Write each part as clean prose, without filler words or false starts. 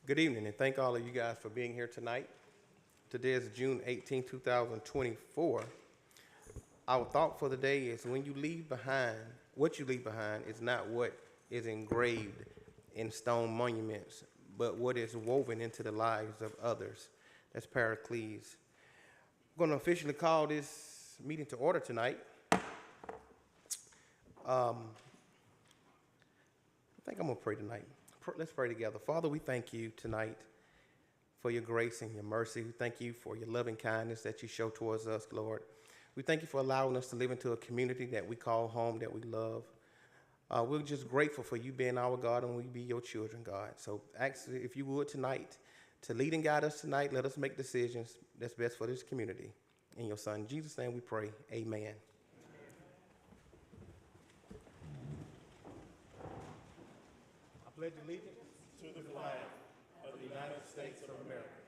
Good evening, and thank all of you guys for being here tonight. Today is June 18, 2024. Our thought for the day is when you leave behind, what you leave behind is not what is engraved in stone monuments, but what is woven into the lives of others. That's Pericles. I'm going to officially call this meeting to order tonight. I think I'm going to pray tonight. Let's pray together. Father, we thank you tonight for your grace and your mercy. We thank you for your loving kindness that you show towards us, Lord. We thank you for allowing us to live into a community that we call home, that we love. We're just grateful for you being our God and we be your children, God. So ask if you would tonight to lead and guide us tonight. Let us make decisions that's best for this community. In your son, Jesus' name we pray. Amen. I pledge allegiance to the flag of the United States of America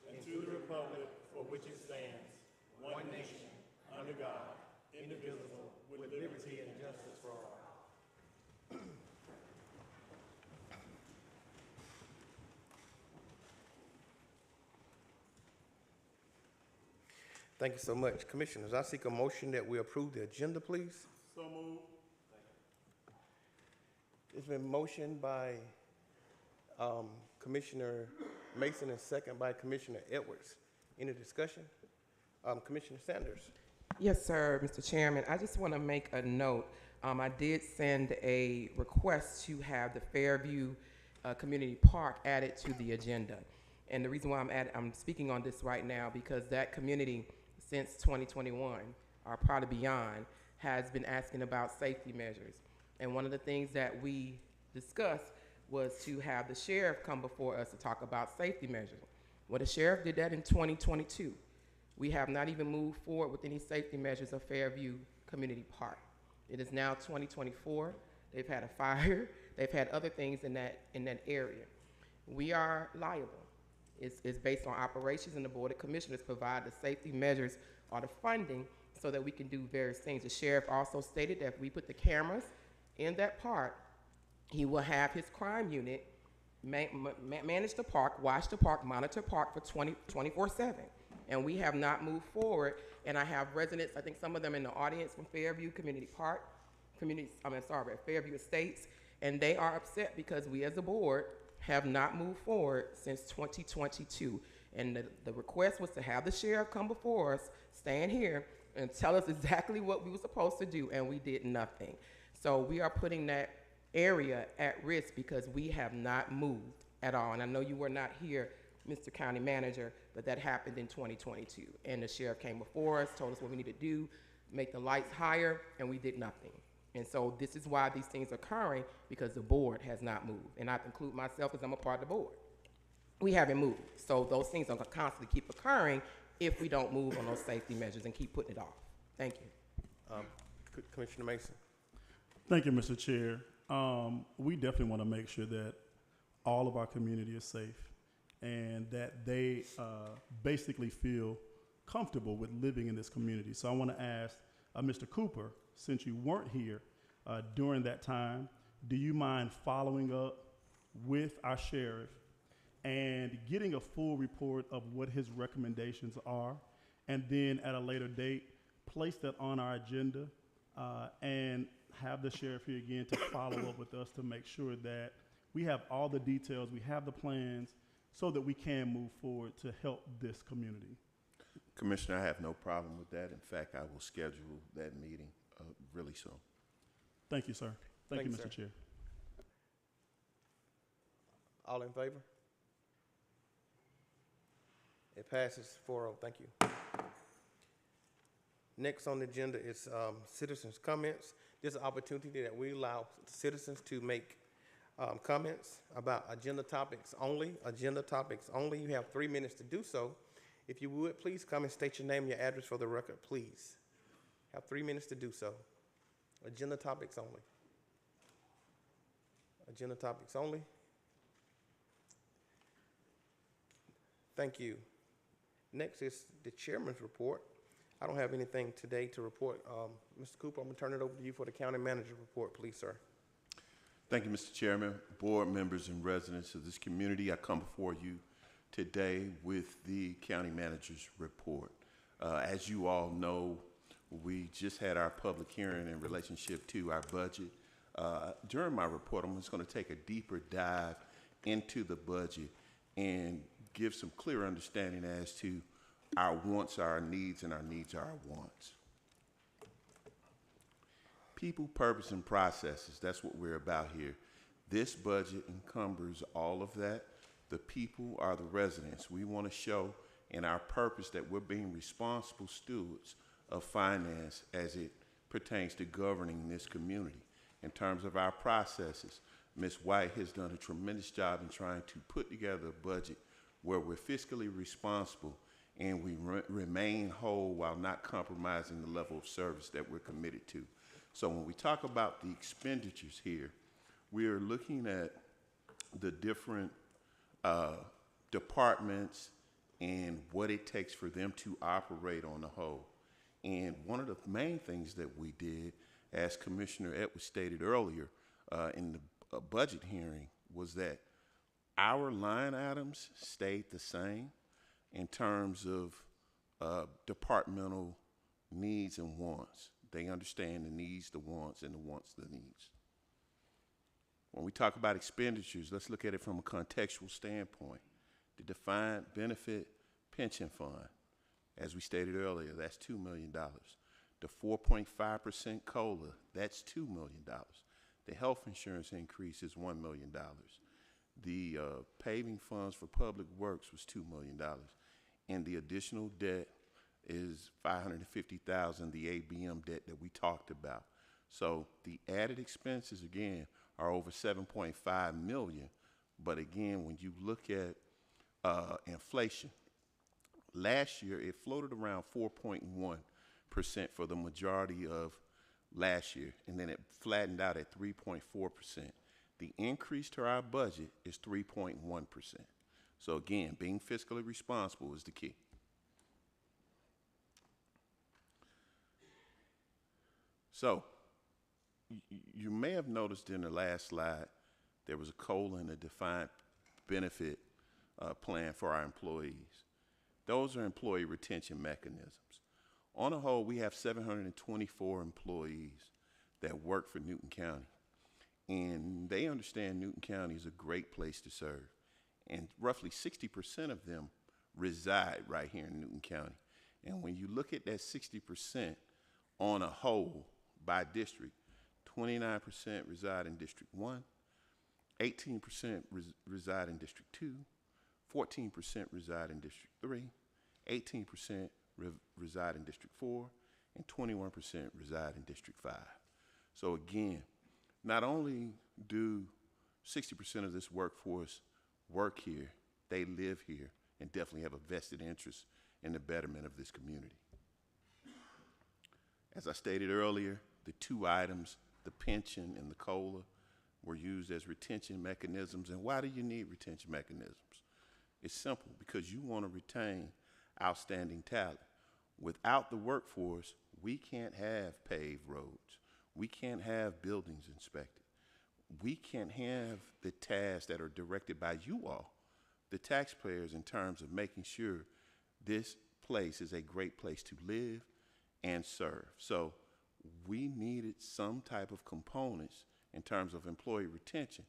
and to the republic for which it stands, one nation, under God, indivisible, with liberty and justice for all. Thank you so much. Commissioners, I seek a motion that we approve the agenda, please. So moved. It's been motioned by Commissioner Mason and second by Commissioner Edwards. Any discussion? Commissioner Sanders. Yes, sir, Mr. Chairman. I just want to make a note. I did send a request to have the Fairview Community Park added to the agenda. And the reason why I'm speaking on this right now because that community since 2021, or probably beyond, has been asking about safety measures. And one of the things that we discussed was to have the sheriff come before us to talk about safety measures. Well, the sheriff did that in 2022. We have not even moved forward with any safety measures of Fairview Community Park. It is now 2024. They've had a fire. They've had other things in that area. We are liable. It's based on operations, and the Board of Commissioners provide the safety measures or the funding so that we can do various things. The sheriff also stated that if we put the cameras in that park, he will have his crime unit manage the park, watch the park, monitor park for 24/7. And we have not moved forward. And I have residents, I think some of them in the audience from Fairview Community Park, Fairview Estates, and they are upset because we as a board have not moved forward since 2022. And the request was to have the sheriff come before us, stand here, and tell us exactly what we were supposed to do, and we did nothing. So we are putting that area at risk because we have not moved at all. And I know you were not here, Mr. County Manager, but that happened in 2022. And the sheriff came before us, told us what we need to do, make the lights higher, and we did nothing. And so this is why these things are occurring, because the board has not moved. And I include myself as I'm a part of the board. We haven't moved. So those things are going to constantly keep occurring if we don't move on those safety measures and keep putting it off. Thank you. Commissioner Mason. Thank you, Mr. Chair. We definitely want to make sure that all of our community is safe and that they basically feel comfortable with living in this community. So I want to ask Mr. Cooper, since you weren't here during that time, do you mind following up with our sheriff and getting a full report of what his recommendations are, and then at a later date, place that on our agenda and have the sheriff here again to follow up with us to make sure that we have all the details, we have the plans, so that we can move forward to help this community. Commissioner, I have no problem with that. In fact, I will schedule that meeting really soon. Thank you, sir. Thank you, Mr. Sir. Chair. All in favor? It passes 4-0. Thank you. Next on the agenda is citizens' comments. This is an opportunity that we allow citizens to make comments about agenda topics only. Agenda topics only. You have 3 minutes to do so. If you would, please come and state your name and your address for the record, please. Have 3 minutes to do so. Agenda topics only. Agenda topics only. Thank you. Next is the chairman's report. I don't have anything today to report. Mr. Cooper, I'm going to turn it over to you for the county manager report, please, sir. Thank you, Mr. Chairman, board members and residents of this community. I come before you today with the county manager's report. As you all know, we just had our public hearing in relationship to our budget. During my report, I'm just going to take a deeper dive into the budget and give some clear understanding as to our wants are our needs and our needs are our wants. People, purpose, and processes, that's what we're about here. This budget encumbers all of that. The people are the residents. We want to show in our purpose that we're being responsible stewards of finance as it pertains to governing this community. In terms of our processes, Ms. White has done a tremendous job in trying to put together a budget where we're fiscally responsible and we remain whole while not compromising the level of service that we're committed to. So when we talk about the expenditures here, we are looking at the different departments and what it takes for them to operate on the whole. And one of the main things that we did, as Commissioner Edwards stated earlier in the budget hearing, was that our line items stayed the same in terms of departmental needs and wants. They understand the needs, the wants, and the wants, the needs. When we talk about expenditures, let's look at it from a contextual standpoint. The defined benefit pension fund, as we stated earlier, that's $2 million. The 4.5% COLA, that's $2 million. The health insurance increase is $1 million. The paving funds for public works was $2 million. And the additional debt is $550,000, the ABM debt that we talked about. So the added expenses, again, are over $7.5 million. But again, when you look at inflation, last year it floated around 4.1% for the majority of last year, and then it flattened out at 3.4%. The increase to our budget is 3.1%. So again, being fiscally responsible is the key. So you may have noticed in the last slide, there was a COLA and a defined benefit plan for our employees. Those are employee retention mechanisms. On the whole, we have 724 employees that work for Newton County. And they understand Newton County is a great place to serve. And roughly 60% of them reside right here in Newton County. And when you look at that 60% on a whole by district, 29% reside in District 1, 18% reside in District 2, 14% reside in District 3, 18% reside in District 4, and 21% reside in District 5. So again, not only do 60% of this workforce work here, they live here and definitely have a vested interest in the betterment of this community. As I stated earlier, the two items, the pension and the COLA, were used as retention mechanisms. And why do you need retention mechanisms? It's simple, because you want to retain outstanding talent. Without the workforce, we can't have paved roads. We can't have buildings inspected. We can't have the tasks that are directed by you all, the taxpayers, in terms of making sure this place is a great place to live and serve. So we needed some type of components in terms of employee retention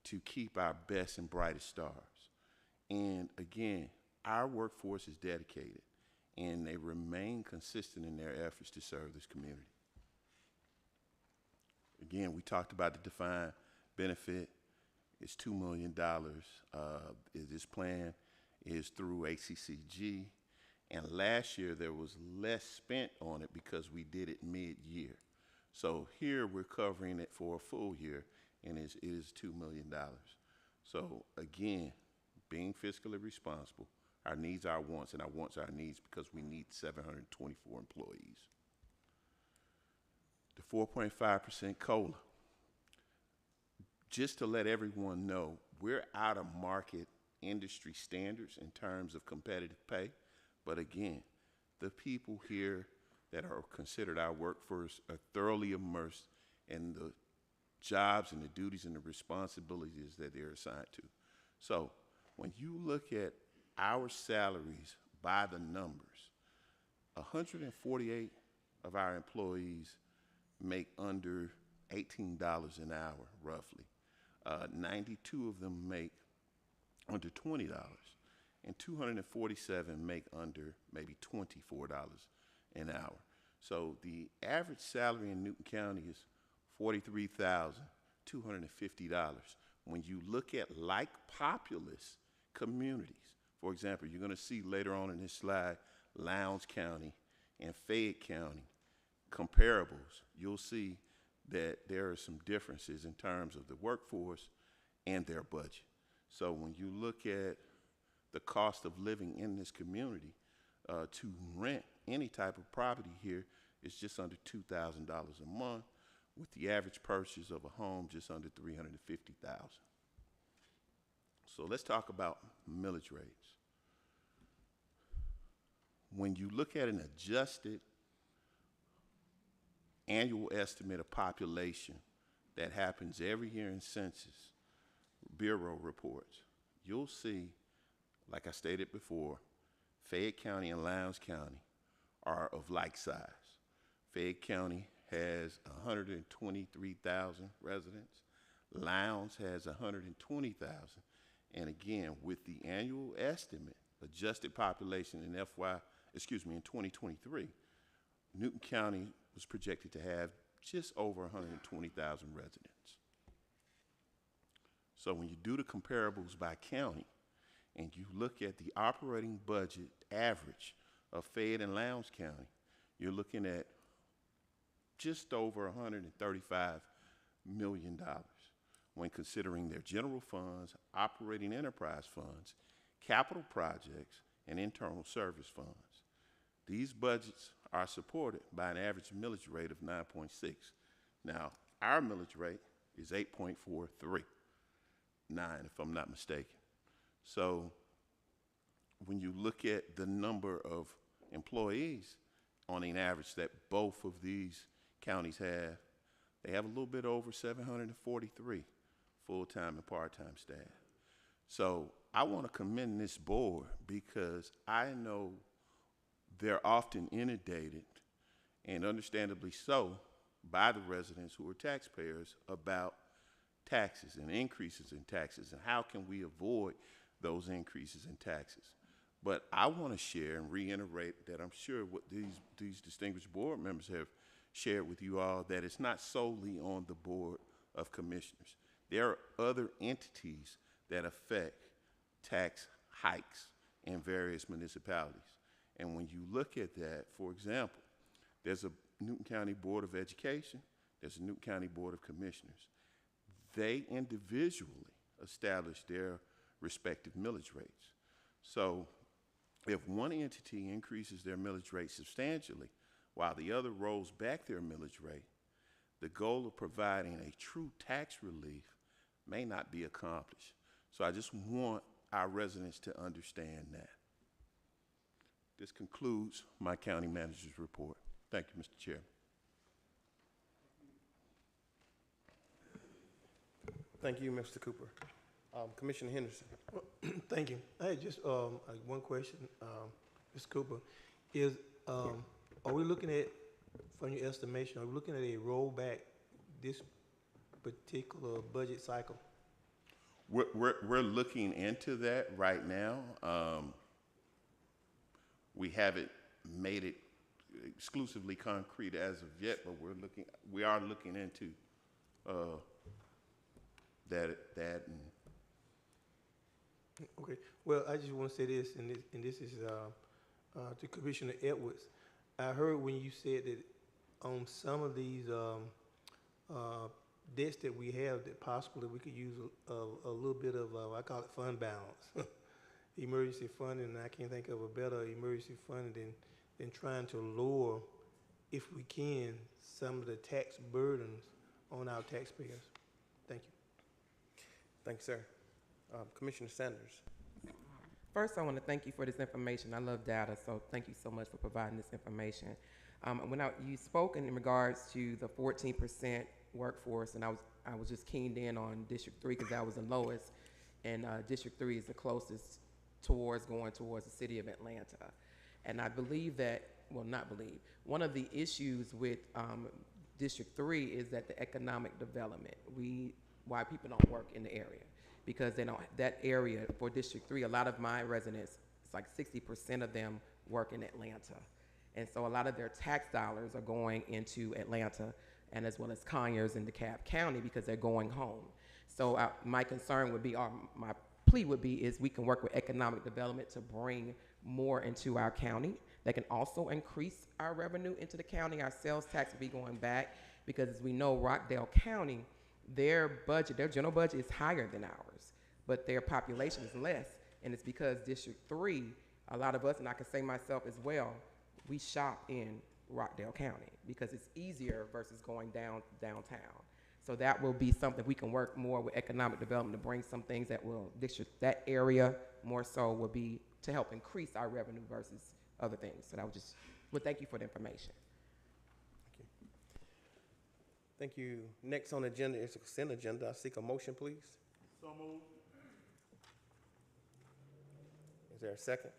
to keep our best and brightest stars. And again, our workforce is dedicated and they remain consistent in their efforts to serve this community. Again, we talked about the defined benefit. It's $2 million. This plan is through ACCG. And last year, there was less spent on it because we did it mid-year. So here, we're covering it for a full year, and it is $2 million. So again, being fiscally responsible, our needs are our wants, and our wants are our needs because we need 724 employees. The 4.5% COLA. Just to let everyone know, we're out of market industry standards in terms of competitive pay. But again, the people here that are considered our workforce are thoroughly immersed in the jobs and the duties and the responsibilities that they're assigned to. So when you look at our salaries by the numbers, 148 of our employees make under $18 an hour, roughly. 92 of them make under $20, and 247 make under maybe $24 an hour. So the average salary in Newton County is $43,250. When you look at like populous communities, for example, you're going to see later on in this slide Lowndes County and Fayette County comparables. You'll see that there are some differences in terms of the workforce and their budget. So when you look at the cost of living in this community, to rent any type of property here is just under $2,000 a month, with the average purchase of a home just under $350,000. So let's talk about millage rates. When you look at an adjusted annual estimate of population that happens every year in Census Bureau reports, you'll see, like I stated before, Fayette County and Lowndes County are of like size. Fayette County has 123,000 residents. Lowndes has 120,000. And again, with the annual estimate, adjusted population in 2023, Newton County was projected to have just over 120,000 residents. So when you do the comparables by county and you look at the operating budget average of Fayette and Lowndes County, you're looking at just over $135 million when considering their general funds, operating enterprise funds, capital projects, and internal service funds. These budgets are supported by an average millage rate of 9.6. Now, our millage rate is 8.43, if I'm not mistaken. So when you look at the number of employees on an average that both of these counties have, they have a little bit over 743 full-time and part-time staff. So I want to commend this board because I know they're often inundated, and understandably so, by the residents who are taxpayers about taxes and increases in taxes and how can we avoid those increases in taxes. But I want to share and reiterate that I'm sure what these distinguished board members have shared with you all, that it's not solely on the Board of Commissioners. There are other entities that affect tax hikes in various municipalities. And when you look at that, for example, there's a Newton County Board of Education, there's a Newton County Board of Commissioners. They individually establish their respective millage rates. So if one entity increases their millage rate substantially while the other rolls back their millage rate, the goal of providing a true tax relief may not be accomplished. So I just want our residents to understand that. This concludes my county manager's report. Thank you, Mr. Chair. Thank you, Mr. Cooper. Commissioner Henderson. Thank you. I had just one question, Mr. Cooper. Are we looking at, from your estimation, are we looking at a rollback this particular budget cycle? We're looking into that right now. We haven't made it exclusively concrete as of yet, but we are looking into that. Okay. Well, I just want to say this, and this is to Commissioner Edwards. I heard when you said that on some of these debts that we have, that possibly we could use a little bit of, I call it fund balance, emergency funding, and I can't think of a better emergency funding than trying to lower, if we can, some of the tax burdens on our taxpayers. Thank you. Thank you, sir. Commissioner Sanders. First, I want to thank you for this information. I love data, so thank you so much for providing this information. You spoke in regards to the 14% workforce, and I was just keened in on District 3 because that was the lowest, and District 3 is the closest towards going towards the city of Atlanta. And I believe that, well, not believe, one of the issues with District 3 is that the economic development, why people don't work in the area, because they don't, that area for District 3, a lot of my residents, it's like 60% of them work in Atlanta. And so a lot of their tax dollars are going into Atlanta and as well as Conyers and DeKalb County because they're going home. So my concern would be, or my plea would be, is we can work with economic development to bring more into our county. That can also increase our revenue into the county. Our sales tax will be going back because, as we know, Rockdale County, their budget, their general budget is higher than ours, but their population is less. And it's because District 3, a lot of us, and I can say myself as well, we shop in Rockdale County because it's easier versus going downtown. So that will be something we can work more with economic development to bring some things that will, that area more so will be to help increase our revenue versus other things. So that would just, well, thank you for the information. Thank you. Next on the agenda is the consent agenda. I seek a motion, please. So moved. Is there a second?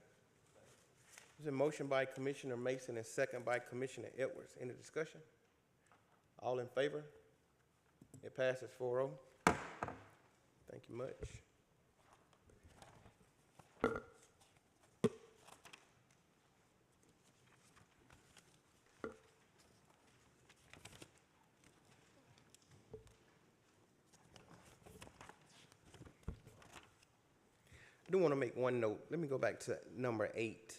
There's a motion by Commissioner Mason and second by Commissioner Edwards. Any discussion? All in favor? It passes 4-0. Thank you much. I do want to make one note. Let me go back to number 8.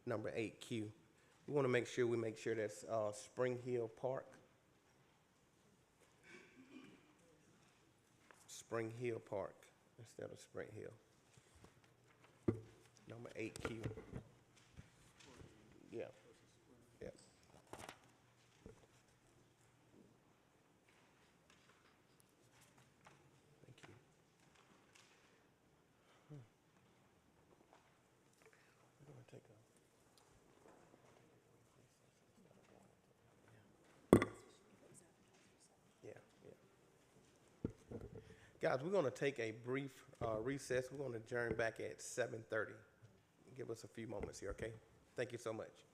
Number 8Q. We want to make sure that's Spring Hill Park. Spring Hill Park instead of Spring Hill. Number 8Q. Yeah. Yeah. Thank you. We're going to take a Guys, we're going to take a brief recess. We're going to adjourn back at 7:30. Give us a few moments here, okay? Thank you so much.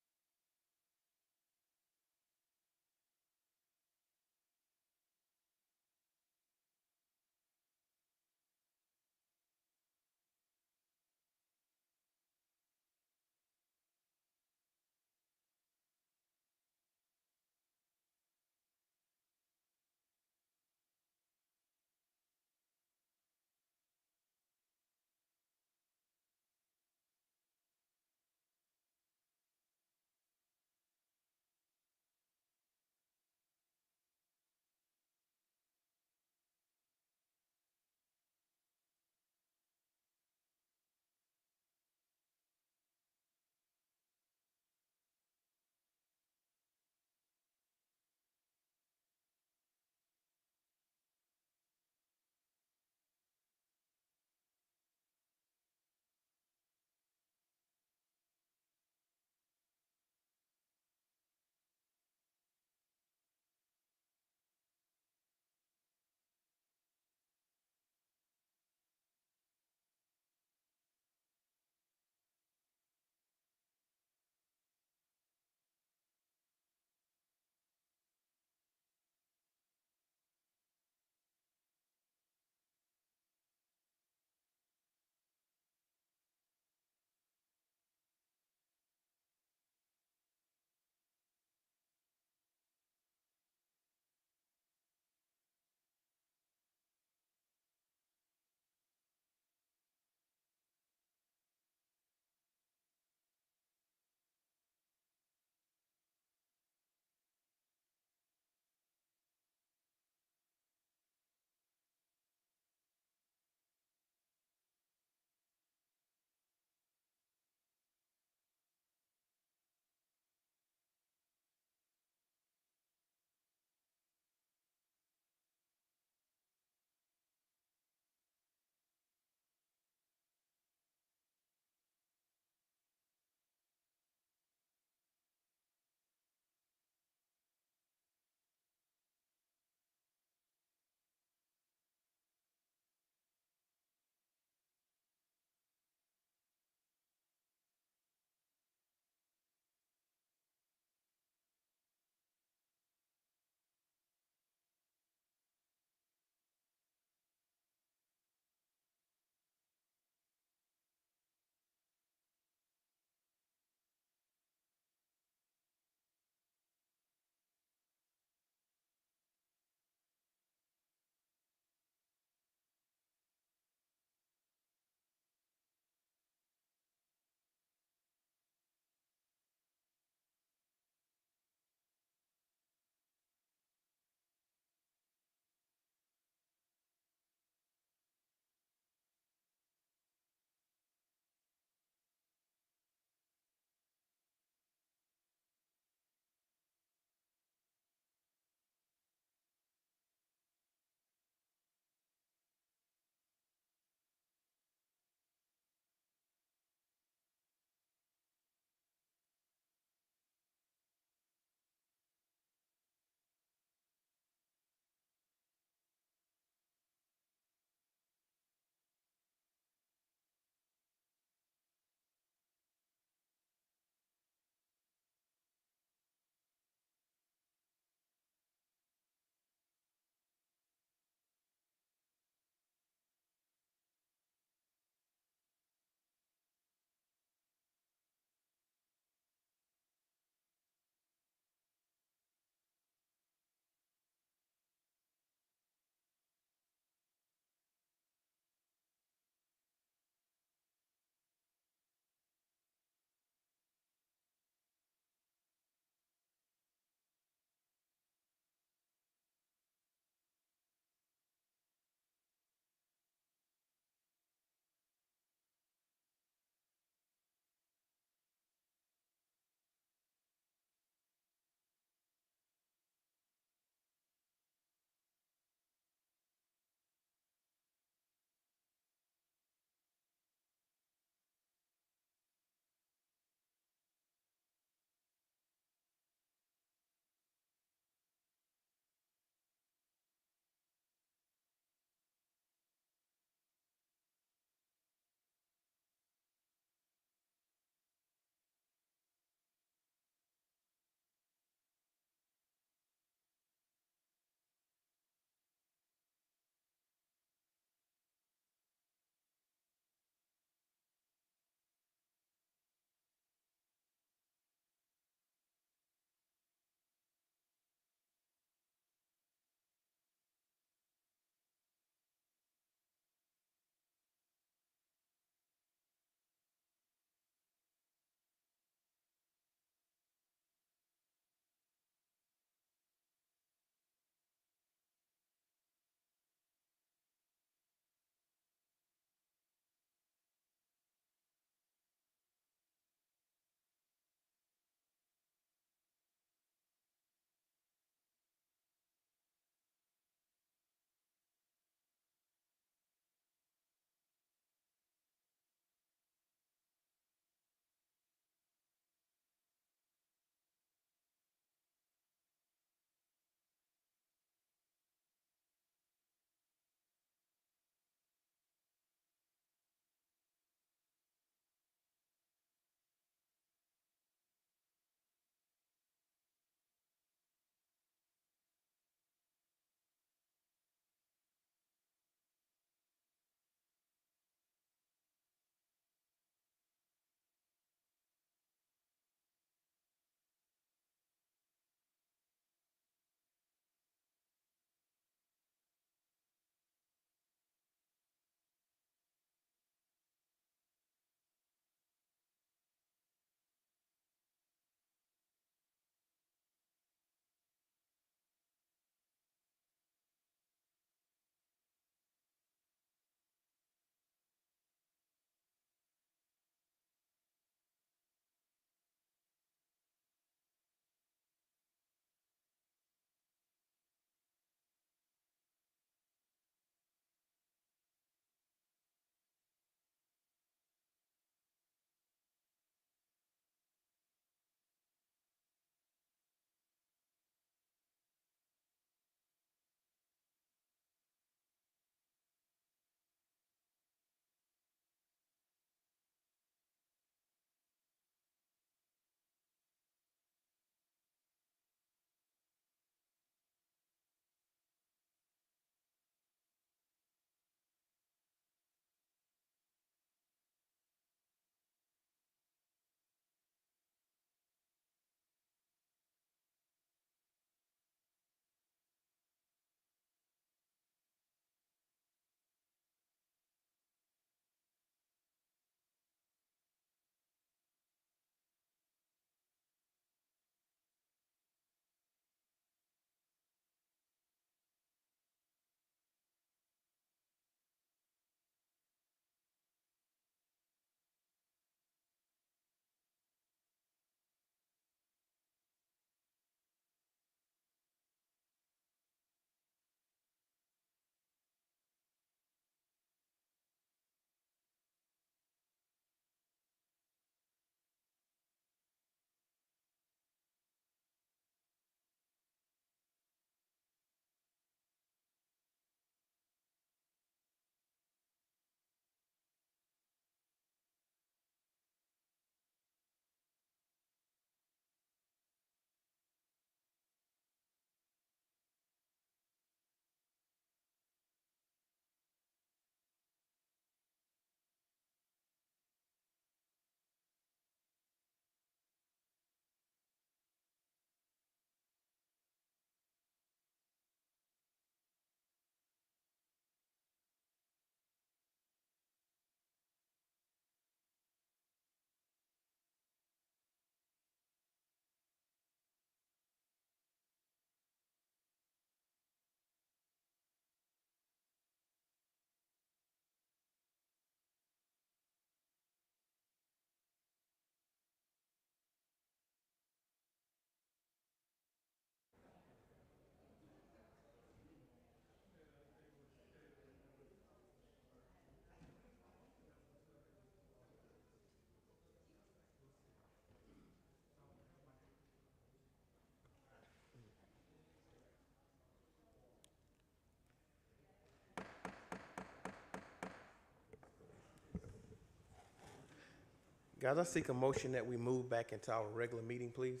Guys, I seek a motion that we move back into our regular meeting, please.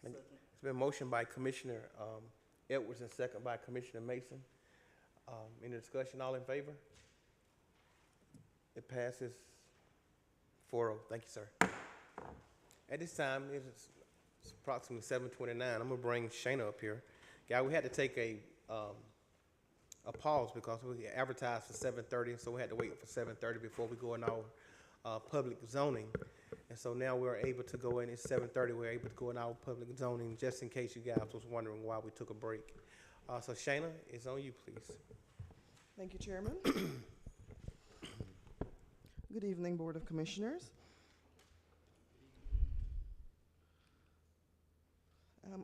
It's been motioned by Commissioner Edwards and second by Commissioner Mason. Any discussion? All in favor? It passes 4-0. Thank you, sir. At this time, it's approximately 7:29. I'm gonna bring Shayna up here. Guy, we had to take a pause because we advertised for 7:30, so we had to wait for 7:30 before we go in our public zoning. And so now we're able to go in at 7:30. We're able to go in our public zoning, just in case you guys was wondering why we took a break. So Shayna, it's on you, please. Thank you, Chairman. Good evening, Board of Commissioners.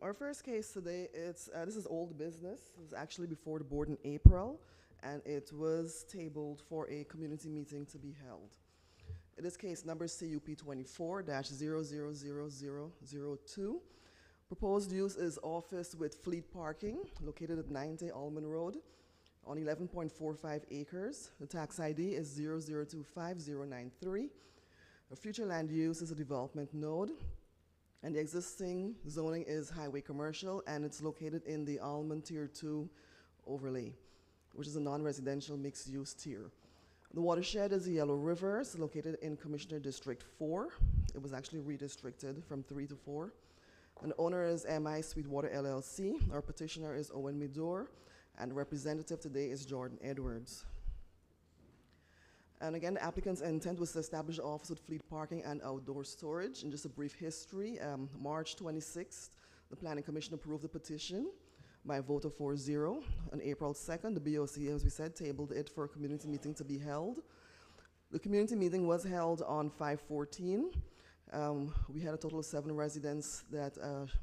Our first case today, this is old business. It was actually before the board in April, and it was tabled for a community meeting to be held. It is case number CUP 24-000002. Proposed use is office with fleet parking located at 90 Almond Road on 11.45 acres. The tax ID is 0025093. The future land use is a development node, and the existing zoning is highway commercial, and it's located in the Almond Tier 2 overlay, which is a non-residential mixed-use tier. The watershed is the Yellow River. It's located in Commissioner District 4. It was actually redistricted from 3 to 4. And the owner is MI Sweetwater LLC. Our petitioner is Owen Midor, and the representative today is Jordan Edwards. And again, the applicant's intent was to establish an office with fleet parking and outdoor storage. And just a brief history, March 26th, the Planning Commission approved the petition by a vote of 4-0. On April 2nd, the BOC, as we said, tabled it for a community meeting to be held. The community meeting was held on 5/14. We had a total of 7 residents that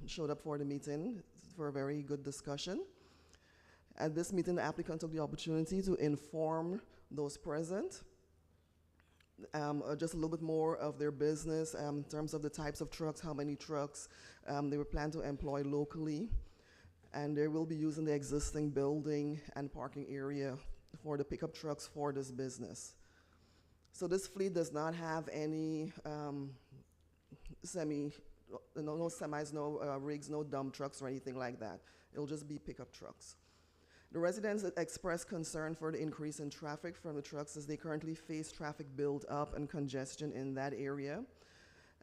showed up for the meeting for a very good discussion. At this meeting, the applicant took the opportunity to inform those present just a little bit more of their business in terms of the types of trucks, how many trucks they were planning to employ locally. And they will be using the existing building and parking area for the pickup trucks for this business. So this fleet does not have any no semis, no rigs, no dump trucks or anything like that. It'll just be pickup trucks. The residents expressed concern for the increase in traffic from the trucks as they currently face traffic build-up and congestion in that area.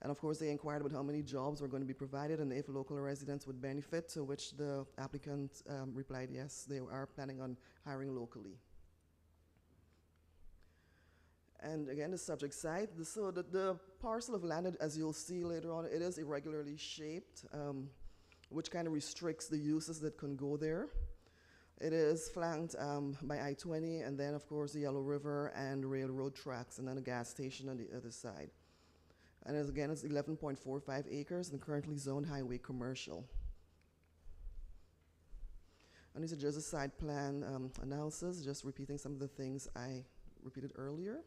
And of course, they inquired about how many jobs were going to be provided and if local residents would benefit, to which the applicant replied yes, they are planning on hiring locally. And again, the subject site, so the parcel of land, as you'll see later on, it is irregularly shaped, which kind of restricts the uses that can go there. It is flanked by I-20, and then of course the Yellow River and railroad tracks, and then a gas station on the other side. And again, it's 11.45 acres and currently zoned highway commercial. And this is just a side plan analysis, just repeating some of the things I repeated earlier.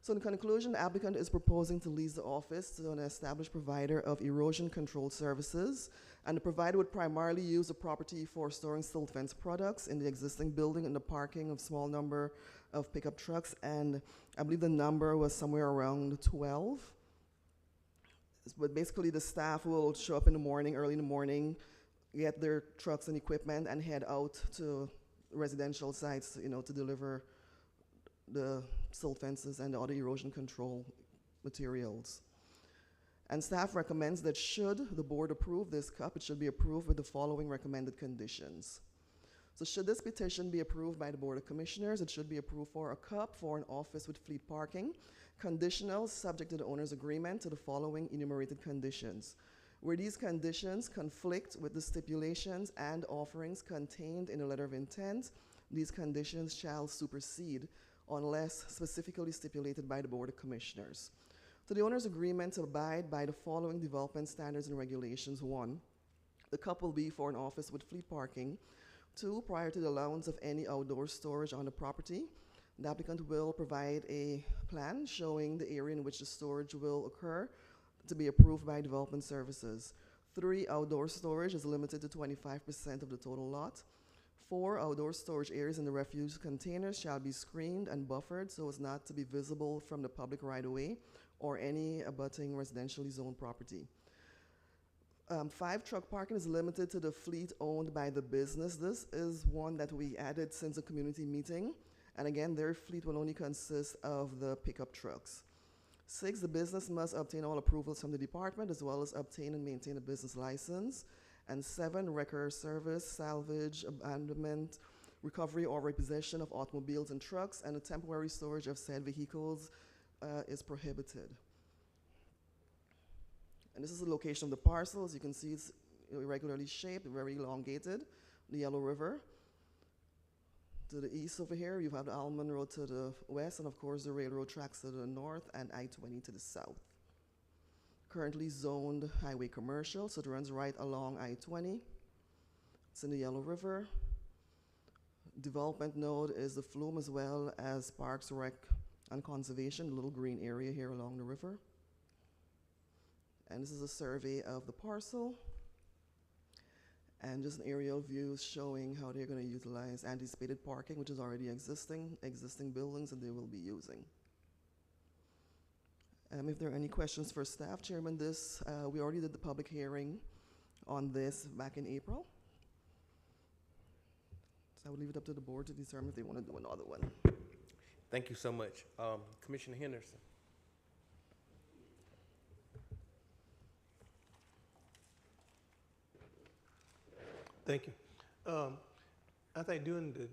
So in conclusion, the applicant is proposing to lease the office to an established provider of erosion control services, and the provider would primarily use the property for storing silt fence products in the existing building and the parking of small number of pickup trucks, and I believe the number was somewhere around 12. But basically the staff will show up in the morning, early in the morning, get their trucks and equipment and head out to residential sites, to deliver the silt fences and the other erosion control materials. And staff recommends that should the board approve this CUP, it should be approved with the following recommended conditions. So should this petition be approved by the Board of Commissioners, it should be approved for a CUP for an office with fleet parking, conditional, subject to the owner's agreement to the following enumerated conditions. Where these conditions conflict with the stipulations and offerings contained in the letter of intent, these conditions shall supersede unless specifically stipulated by the Board of Commissioners. So the owner's agreement to abide by the following development standards and regulations. 1, the CUP will be for an office with fleet parking. 2, prior to the allowance of any outdoor storage on the property, the applicant will provide a plan showing the area in which the storage will occur to be approved by Development Services. 3, outdoor storage is limited to 25% of the total lot. 4 outdoor storage areas in the refuse containers shall be screened and buffered so as not to be visible from the public right-of-way or any abutting residentially zoned property. 5, truck parking is limited to the fleet owned by the business. This is one that we added since the community meeting. And again, their fleet will only consist of the pickup trucks. 6, the business must obtain all approvals from the department as well as obtain and maintain a business license. And 7, record service, salvage, abandonment, recovery or repossession of automobiles and trucks, and the temporary storage of said vehicles is prohibited. And this is the location of the parcel. As you can see, it's irregularly shaped, very elongated, the Yellow River. To the east over here, you have the Almond Road to the west, and of course the railroad tracks to the north, and I-20 to the south. Currently zoned highway commercial, so it runs right along I-20. It's in the Yellow River. Development node is the Flume as well as Parks, Rec, and Conservation, a little green area here along the river. And this is a survey of the parcel. And just an aerial view showing how they're going to utilize anticipated parking, which is already existing buildings that they will be using. If there are any questions for staff, Chairman, we already did the public hearing on this back in April. So I would leave it up to the board to determine if they want to do another one. Thank you so much. Commissioner Henderson. Thank you. I think during the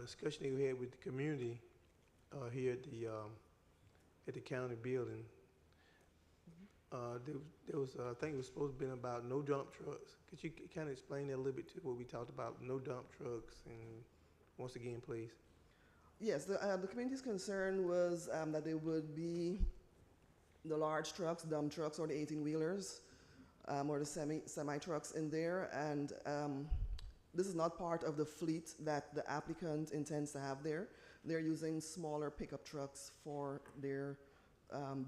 discussion that we had with the community here at the county building, there was I think it was supposed to be about no dump trucks. Could you kind of explain that a little bit to what we talked about, no dump trucks, and once again, please? Yes, the community's concern was that there would be the large trucks, dump trucks, or the 18-wheelers. Or the semi-trucks in there, and this is not part of the fleet that the applicant intends to have there. They're using smaller pickup trucks for their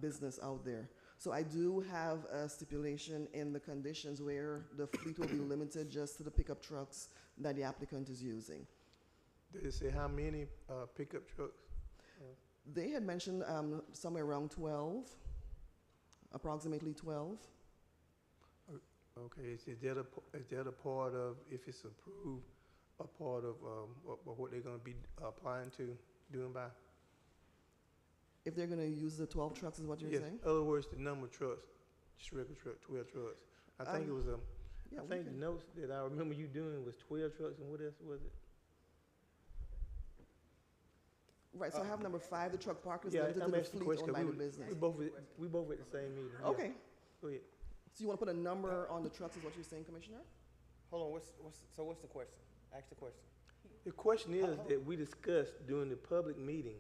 business out there. So I do have a stipulation in the conditions where the fleet will be limited just to the pickup trucks that the applicant is using. Did it say how many pickup trucks? They had mentioned somewhere around 12, approximately 12. Okay, is that a part of, if it's approved, a part of what they're going to be applying to, doing by? If they're going to use the 12 trucks, is what you're saying? In other words, the number of trucks, just regular truck, 12 trucks. I think it was yeah, I think the notes that I remember you doing was 12 trucks, and what else was it? Right, so I have number 5, the truck parkers Yeah, limited I'm to the asking the fleet question, owned by 'cause the business. we both at the same meeting. Yeah. Okay, Go ahead. so you want to put a number on the trucks is what you're saying, Commissioner? Hold on, what's the question? Ask the question. The question is that we discussed during the public meeting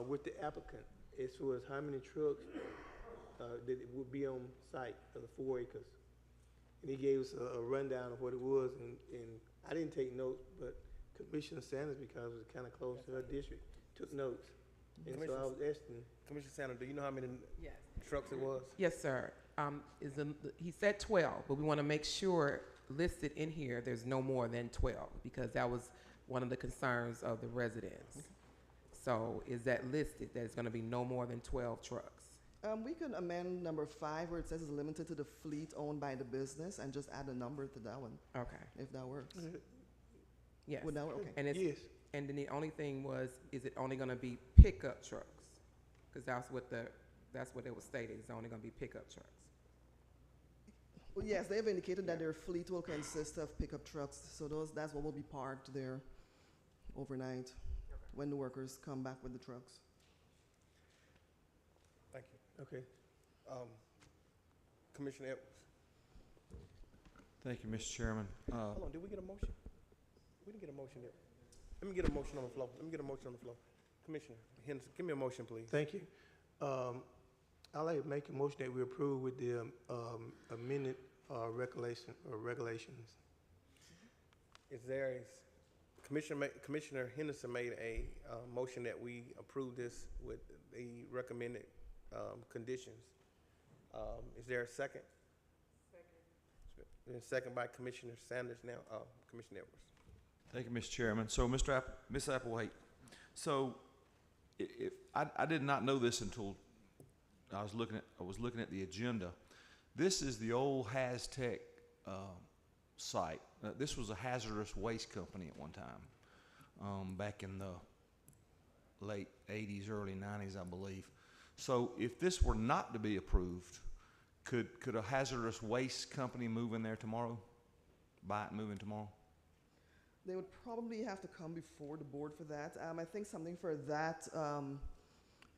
with the applicant as far as how many trucks that would be on site of the 4 acres. And he gave us a rundown of what it was, and I didn't take notes, but Commissioner Sanders, because it was kind of close to her district, took notes. And so I was asking. Commissioner Sanders, do you know how many Yes. trucks it was? Yes, sir. He said 12, but we want to make sure listed in here there's no more than 12 because that was one of the concerns of the residents. Okay. So is that listed? There's going to be no more than 12 trucks. We can amend number 5 where it says it's limited to the fleet owned by the business and just add a number to that one, Okay. if that works. Yes. Would that work? Okay. And it's, Yes. and then the only thing was, is it only going to be pickup trucks? Because that's what it was stated. It's only going to be pickup trucks. Well, yes, they've indicated that their fleet will consist of pickup trucks, so that's what will be parked there overnight when the workers come back with the trucks. Thank you. Okay. Commissioner Edwards. Thank you, Mr. Chairman. Hold on, did we get a motion? We didn't get a motion yet. Let me get a motion on the floor. Commissioner Henderson, give me a motion, please. Thank you. I'd like to make a motion that we approve with the amended regulations. Is there Commissioner Henderson made a motion that we approve this with the recommended conditions. Is there a second? Second. And second by Commissioner Sanders now, Commissioner Edwards. Thank you, Mr. Chairman. So, Ms. Applewhite, so I did not know this until I was looking at the agenda. This is the old Haztec site. This was a hazardous waste company at one time, back in the late 80s, early 90s, I believe. So if this were not to be approved, could a hazardous waste company move in there tomorrow? Buy it and move in tomorrow? They would probably have to come before the board for that. I think something for that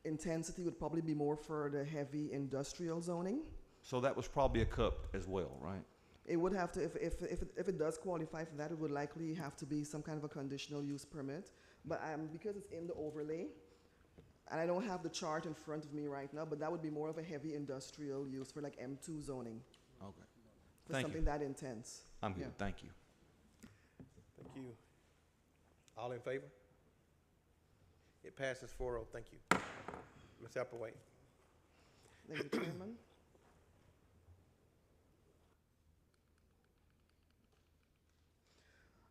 intensity would probably be more for the heavy industrial zoning. So that was probably a cup as well, right? It would have to, if it does qualify for that, it would likely have to be some kind of a conditional use permit. But because it's in the overlay, and I don't have the chart in front of me right now, but that would be more of a heavy industrial use for like M2 zoning, Okay. for Thank something you. that intense. I'm good. Yeah. Thank you. Thank you. All in favor? It passes 4-0. Thank you. Ms. Applewhite. Thank you, Chairman.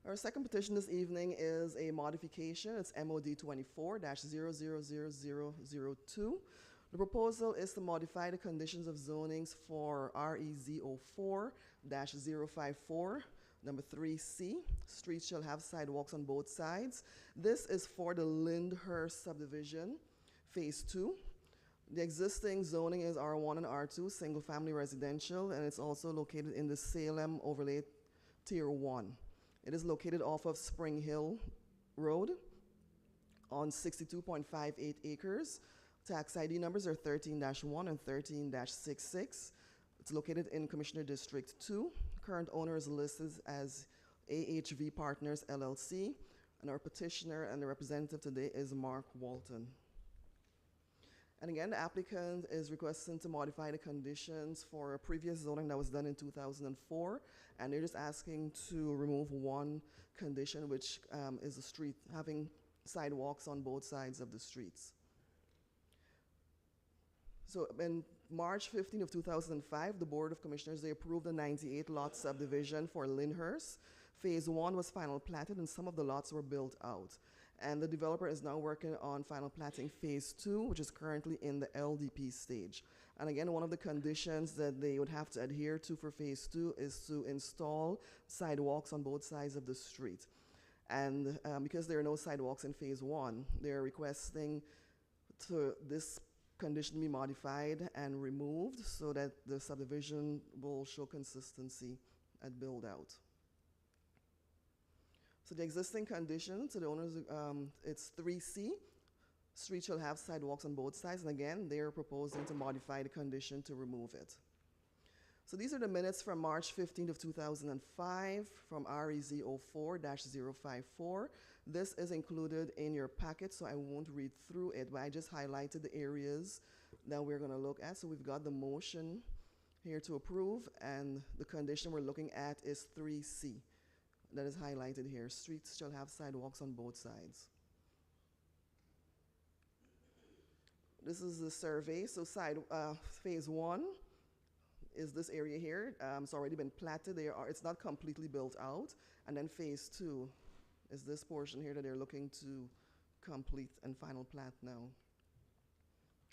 Our second petition this evening is a modification. It's MOD 24-000002. The proposal is to modify the conditions of zonings for REZ 04-054, number 3C. Streets shall have sidewalks on both sides. This is for the Lyndhurst subdivision, phase 2. The existing zoning is R1 and R2, single-family residential, and it's also located in the Salem overlay tier 1. It is located off of Spring Hill Road on 62.58 acres. Tax ID numbers are 13-1 and 13-66. It's located in Commissioner District 2. Current owner is listed as AHV Partners LLC, and our petitioner and the representative today is Mark Walton. And again, the applicant is requesting to modify the conditions for a previous zoning that was done in 2004, and they're just asking to remove one condition, which is the street having sidewalks on both sides of the streets. So in March 15 of 2005, the Board of Commissioners, they approved a 98-lot subdivision for Lyndhurst. Phase 1 was final platted, and some of the lots were built out. And the developer is now working on final platting phase 2, which is currently in the LDP stage. And again, one of the conditions that they would have to adhere to for phase 2 is to install sidewalks on both sides of the street. And because there are no sidewalks in phase 1, they're requesting to this condition be modified and removed so that the subdivision will show consistency at build out. So the existing condition to the owners, it's 3C. Street shall have sidewalks on both sides. And again, they're proposing to modify the condition to remove it. So these are the minutes from March 15th of 2005 from REZ 04-054. This is included in your packet, so I won't read through it, but I just highlighted the areas that we're going to look at. So we've got the motion here to approve, and the condition we're looking at is 3C. That is highlighted here. Streets shall have sidewalks on both sides. This is the survey. So phase 1 is this area here. It's already been platted. It's not completely built out. And then phase 2 is this portion here that they're looking to complete and final plat now.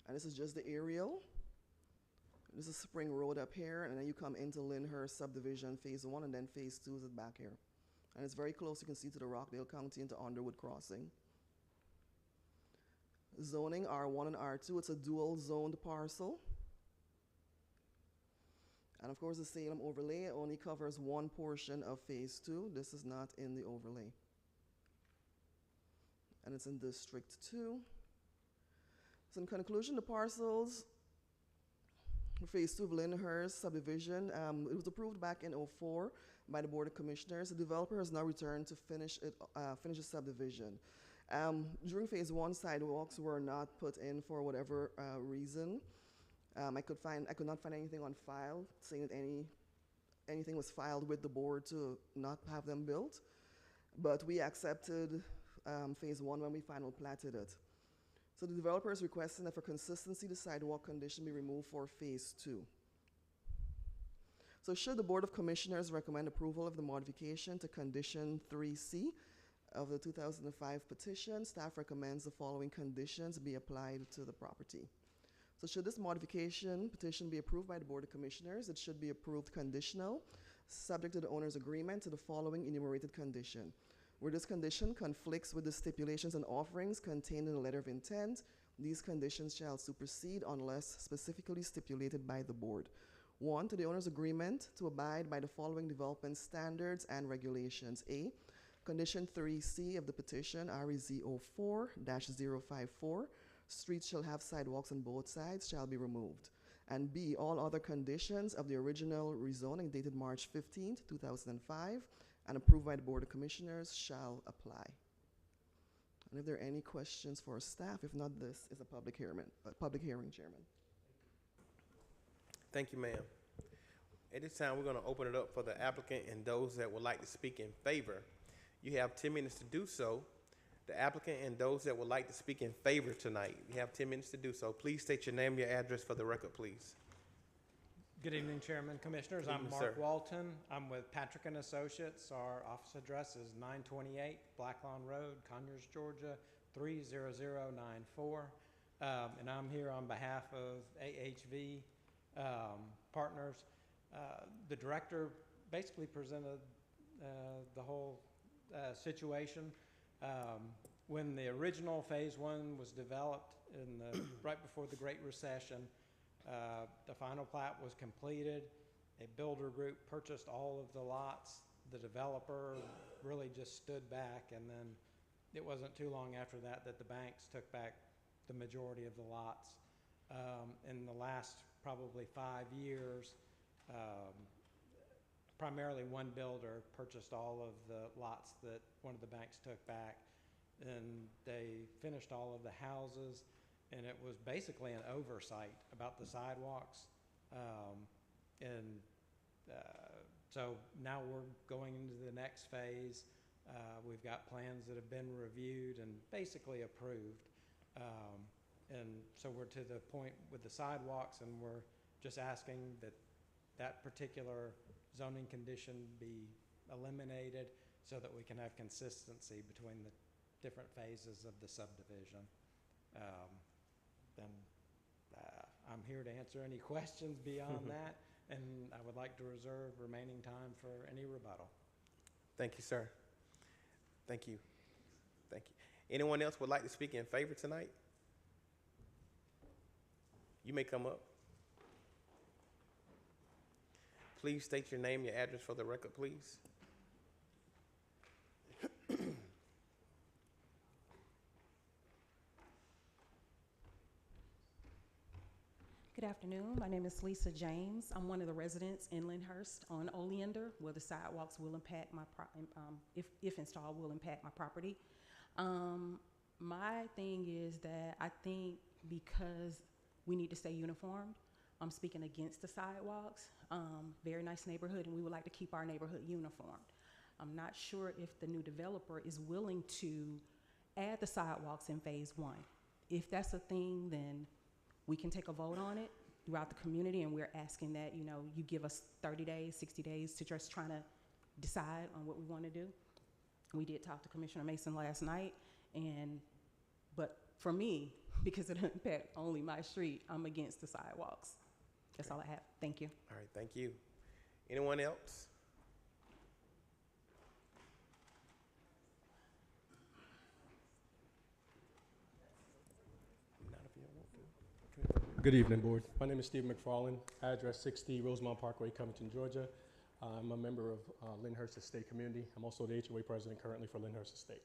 And this is just the aerial. This is Spring Road up here, and then you come into Lyndhurst subdivision, phase 1, and then phase 2 is back here. And it's very close, you can see, to the Rockdale County into Underwood Crossing. Zoning R1 and R2, it's a dual zoned parcel. And of course, the Salem overlay only covers one portion of phase 2. This is not in the overlay. And it's in District 2. So in conclusion, the parcels for phase 2 of Lyndhurst subdivision, it was approved back in 2004 by the Board of Commissioners. The developer has now returned to finish the subdivision. During phase 1, sidewalks were not put in for whatever reason. I could not find anything on file saying that anything was filed with the board to not have them built. But we accepted phase 1 when we final platted it. So the developer is requesting that for consistency, the sidewalk condition be removed for phase 2. So should the Board of Commissioners recommend approval of the modification to condition 3C of the 2005 petition, staff recommends the following conditions be applied to the property. So should this modification petition be approved by the Board of Commissioners, it should be approved conditional, subject to the owner's agreement to the following enumerated condition. Where this condition conflicts with the stipulations and offerings contained in the letter of intent, these conditions shall supersede unless specifically stipulated by the board. 1, to the owner's agreement to abide by the following development standards and regulations. A, condition 3C of the petition, REZ 04-054, streets shall have sidewalks on both sides shall be removed. And B, all other conditions of the original rezoning dated March 15th, 2005, and approved by the Board of Commissioners shall apply. And if there are any questions for staff, if not, this is a public hearing, Chairman. Thank you, ma'am. At this time, we're going to open it up for the applicant and those that would like to speak in favor. You have 10 minutes to do so. The applicant and those that would like to speak in favor tonight, you have 10 minutes to do so. Please state your name, your address for the record, please. Good evening, Chairman, Commissioners. Good I'm evening, Mark sir. Walton. I'm with Patrick and Associates. Our office address is 928 Blacklawn Road, Conyers, Georgia, 30094. And I'm here on behalf of AHV Partners. The director basically presented the whole situation. When the original Phase 1 was developed right before the Great Recession, the final plat was completed. A builder group purchased all of the lots. The developer really just stood back, and then it wasn't too long after that that the banks took back the majority of the lots. In the last probably 5 years, primarily one builder purchased all of the lots that one of the banks took back, and they finished all of the houses, and it was basically an oversight about the sidewalks. So now we're going into the next phase. We've got plans that have been reviewed and basically approved. And so we're to the point with the sidewalks, and we're just asking that that particular zoning condition be eliminated so that we can have consistency between the different phases of the subdivision. I'm here to answer any questions beyond that, and I would like to reserve remaining time for any rebuttal. Thank you, sir. Thank you. Thank you. Anyone else would like to speak in favor tonight? You may come up. Please state your name, your address for the record, please. Good afternoon. My name is Lisa James. I'm one of the residents in Lyndhurst on Oleander, where the sidewalks will impact my if installed, will impact my property. My thing is that I think because we need to stay uniformed, I'm speaking against the sidewalks. Very nice neighborhood, and we would like to keep our neighborhood uniformed. I'm not sure if the new developer is willing to add the sidewalks in Phase 1. If that's a thing, then we can take a vote on it throughout the community, and we're asking that, you know, you give us 30 days, 60 days to just try to decide on what we want to do. We did talk to Commissioner Mason last night, but for me, because it impacts only my street, I'm against the sidewalks. That's all I have. Thank you. All right, thank you. Anyone else? Not if you don't want to. Good evening, Board. My name is Steve McFarland, address 60 Rosemont Parkway, Covington, Georgia. I'm a member of Lyndhurst Estate Community. I'm also the HOA president currently for Lyndhurst Estate.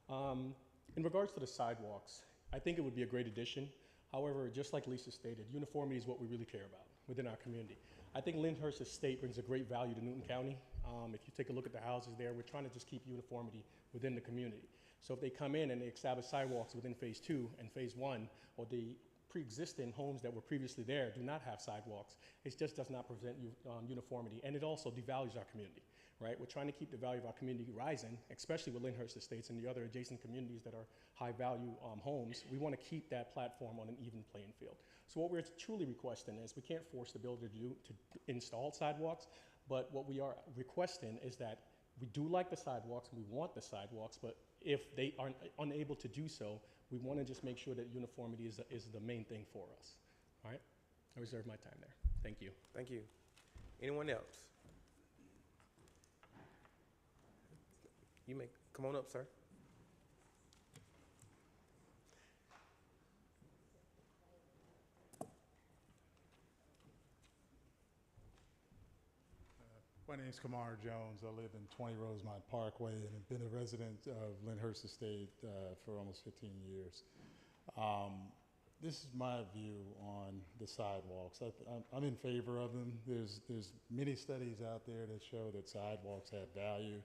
In regards to the sidewalks, I think it would be a great addition. However, just like Lisa stated, uniformity is what we really care about within our community. I think Lyndhurst Estate brings a great value to Newton County. If you take a look at the houses there, we're trying to just keep uniformity within the community. So if they come in and they establish sidewalks within Phase 2 and Phase 1, or they pre-existing homes that were previously there do not have sidewalks. It just does not present uniformity, and it also devalues our community, right? We're trying to keep the value of our community rising, especially with Lyndhurst Estates and the other adjacent communities that are high-value homes. We want to keep that platform on an even playing field. So what we're truly requesting is, we can't force the builder to install sidewalks, but what we are requesting is that we do like the sidewalks, we want the sidewalks, but if they are unable to do so, we want to just make sure that uniformity is the main thing for us. All right? I reserve my time there. Thank you. Thank you. Anyone else? You may come on up, sir. My name is Kamar Jones. I live in 20 Rosemont Parkway and have been a resident of Lyndhurst Estate for almost 15 years. This is my view on the sidewalks. I'm in favor of them. There's many studies out there that show that sidewalks have value.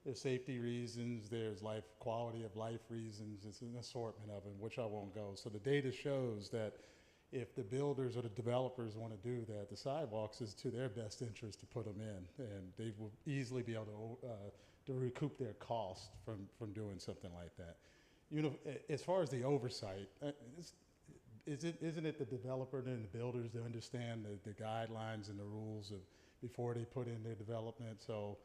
There's safety reasons, there's quality of life reasons. It's an assortment of them, which I won't go. So the data shows that if the builders or the developers want to do that, the sidewalks is to their best interest to put them in, and they will easily be able to recoup their cost from doing something like that. You know, as far as the oversight, isn't it the developer and the builders to understand the guidelines and the rules before they put in their development? So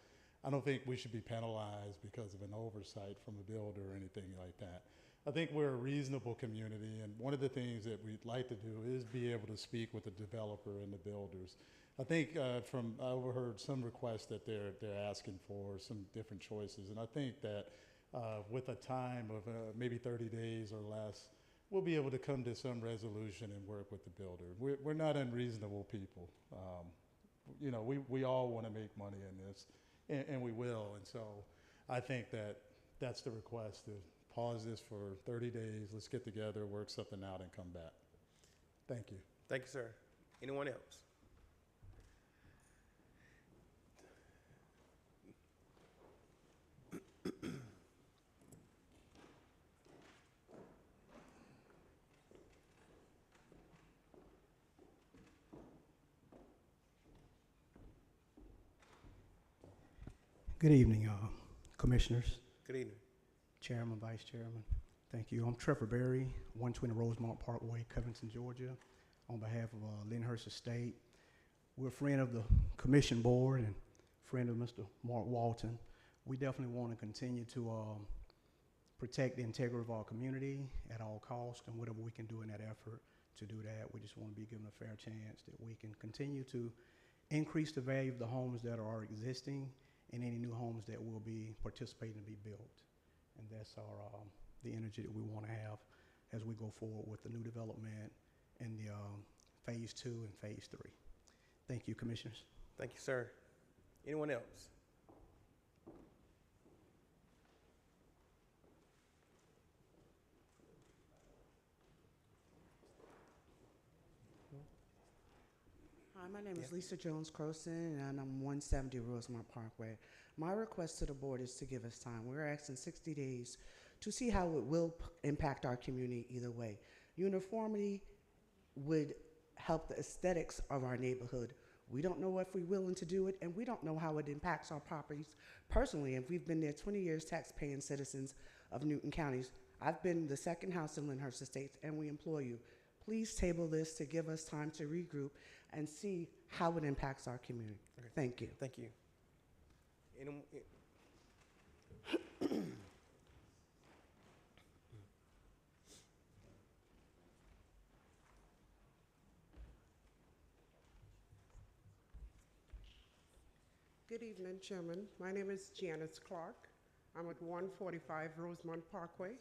I don't think we should be penalized because of an oversight from a builder or anything like that. I think we're a reasonable community, and one of the things that we'd like to do is be able to speak with the developer and the builders. I think I overheard some requests that they're asking for some different choices, and I think that with a time of maybe 30 days or less, we'll be able to come to some resolution and work with the builder. We're not unreasonable people. You know, we all want to make money in this, and we will. And so I think that's the request, to pause this for 30 days. Let's get together, work something out, and come back. Thank you. Thank you, sir. Anyone else? Good evening, commissioners, Good evening. chairman, vice chairman. Thank you. I'm Trevor Berry, 120 Rosemont Parkway, Covington, Georgia, on behalf of Lyndhurst Estate. We're a friend of the commission board and friend of Mr. Mark Walton. We definitely want to continue to protect the integrity of our community at all costs, and whatever we can do in that effort to do that, we just want to be given a fair chance that we can continue to increase the value of the homes that are existing and any new homes that will be participating to be built. And that's the energy that we want to have as we go forward with the new development in the phase 2 and phase 3. Thank you, commissioners. Thank you, sir. Anyone else? Hi, my name is Lisa Jones Croson, and I'm 170 Rosemont Parkway. My request to the board is to give us time. We're asking 60 days to see how it will impact our community either way. Uniformity would help the aesthetics of our neighborhood. We don't know if we're willing to do it, and we don't know how it impacts our properties personally. And we've been there 20 years, tax-paying citizens of Newton counties. I've been the second house in Lyndhurst Estates, and we implore you, please table this to give us time to regroup and see how it impacts our community. Okay. Thank you. Thank you. Good evening, Chairman. My name is Janice Clark. I'm at 145 Rosemont Parkway.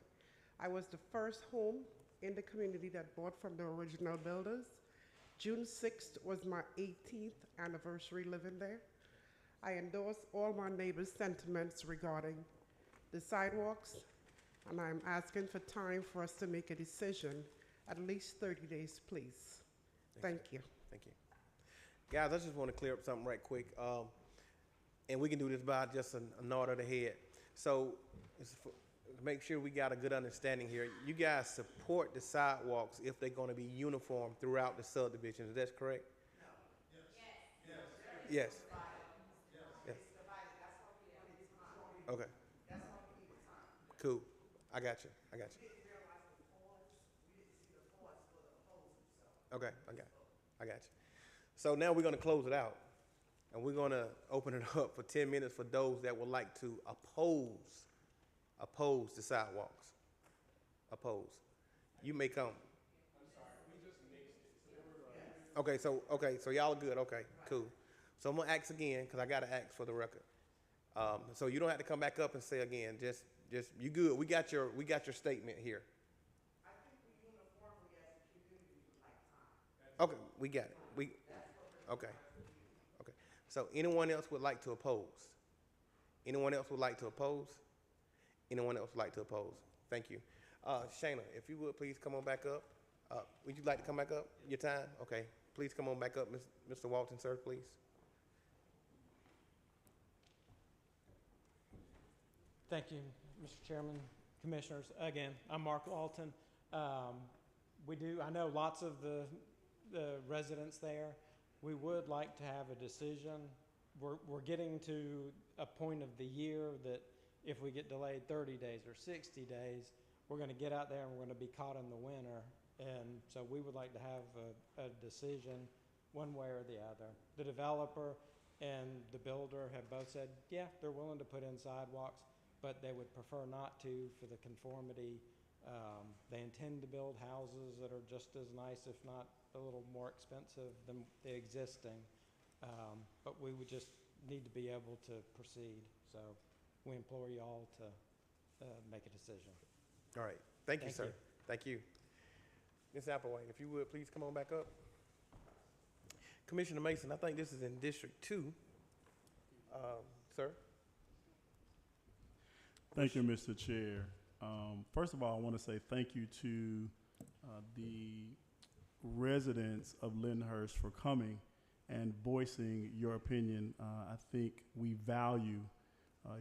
I was the first home in the community that bought from the original builders. June 6th was my 18th anniversary living there. I endorse all my neighbors' sentiments regarding the sidewalks, and I'm asking for time for us to make a decision, at least 30 days, please. Thank you. Thank you. Guys, I just want to clear up something right quick. And we can do this by just a nod of the head. So make sure we got a good understanding here. You guys support the sidewalks if they're going to be uniform throughout the subdivision. Is that correct? No. Yes. Yes. Okay. Cool. I got you. Okay. I got you. So now we're going to close it out, and we're going to open it up for 10 minutes for those that would like to oppose the sidewalks. Oppose. You may come. Okay, so y'all are good. Okay, cool. So I'm gonna ask again because I gotta ask for the record. So you don't have to come back up and say again. Just you good. We got your statement here. I think we uniformly as a community would like time. Okay, we got it. Okay. So anyone else would like to oppose? Anyone else would like to oppose? Anyone else would like to oppose? Thank you. Shayna, if you would please come on back up. Would you like to come back up? Your time? Okay. Please come on back up, Mr. Walton, sir, please. Thank you, Mr. Chairman, Commissioners. Again, I'm Mark Walton. I know lots of the residents there. We would like to have a decision. We're getting to a point of the year that if we get delayed 30 days or 60 days, we're going to get out there and we're going to be caught in the winter. And so we would like to have a decision one way or the other. The developer and the builder have both said, yeah, they're willing to put in sidewalks, but they would prefer not to for the conformity. They intend to build houses that are just as nice, if not a little more expensive than the existing. But we would just need to be able to proceed. So we implore you all to make a decision. All right. Thank you, sir. Thank you. Ms. Applewhite, if you would please come on back up. Commissioner Mason, I think this is in District 2. Sir? Thank you, Mr. Chair. First of all, I want to say thank you to the residents of Lyndhurst for coming and voicing your opinion. I think we value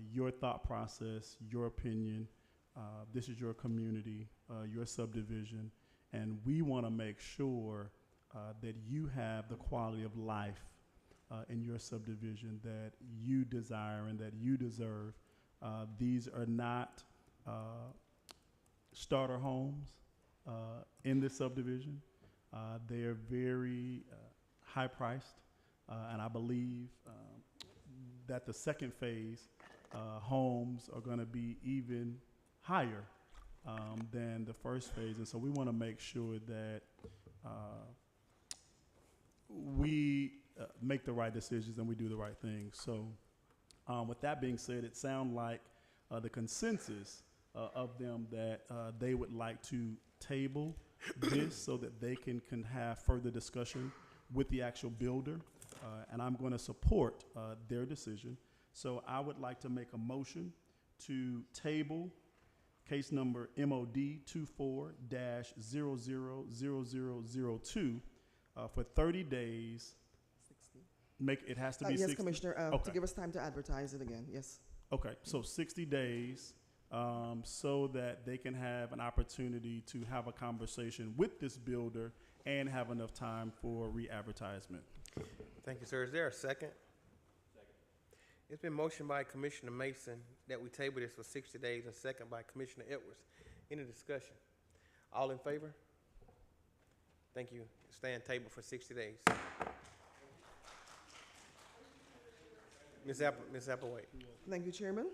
your thought process, your opinion. This is your community, your subdivision, and we want to make sure that you have the quality of life in your subdivision that you desire and that you deserve. These are not starter homes in this subdivision. They are very high priced, and I believe that the second phase homes are going to be even higher than the first phase. And so we want to make sure that we make the right decisions and we do the right things. So with that being said, it sounds like the consensus of them that they would like to table this so that they can have further discussion with the actual builder. And I'm going to support their decision. So I would like to make a motion to table case number MOD 24-000002 for 30 days. 60. It has to be yes, 60. Commissioner, Okay. to give us time to advertise it again, yes. Okay, so 60 days so that they can have an opportunity to have a conversation with this builder and have enough time for re-advertisement. Thank you, sir. Is there a second? It's been motioned by Commissioner Mason that we table this for 60 days and second by Commissioner Edwards. Any discussion? All in favor? Thank you. Stand table for 60 days. Ms. Applewhite. Thank you, Chairman.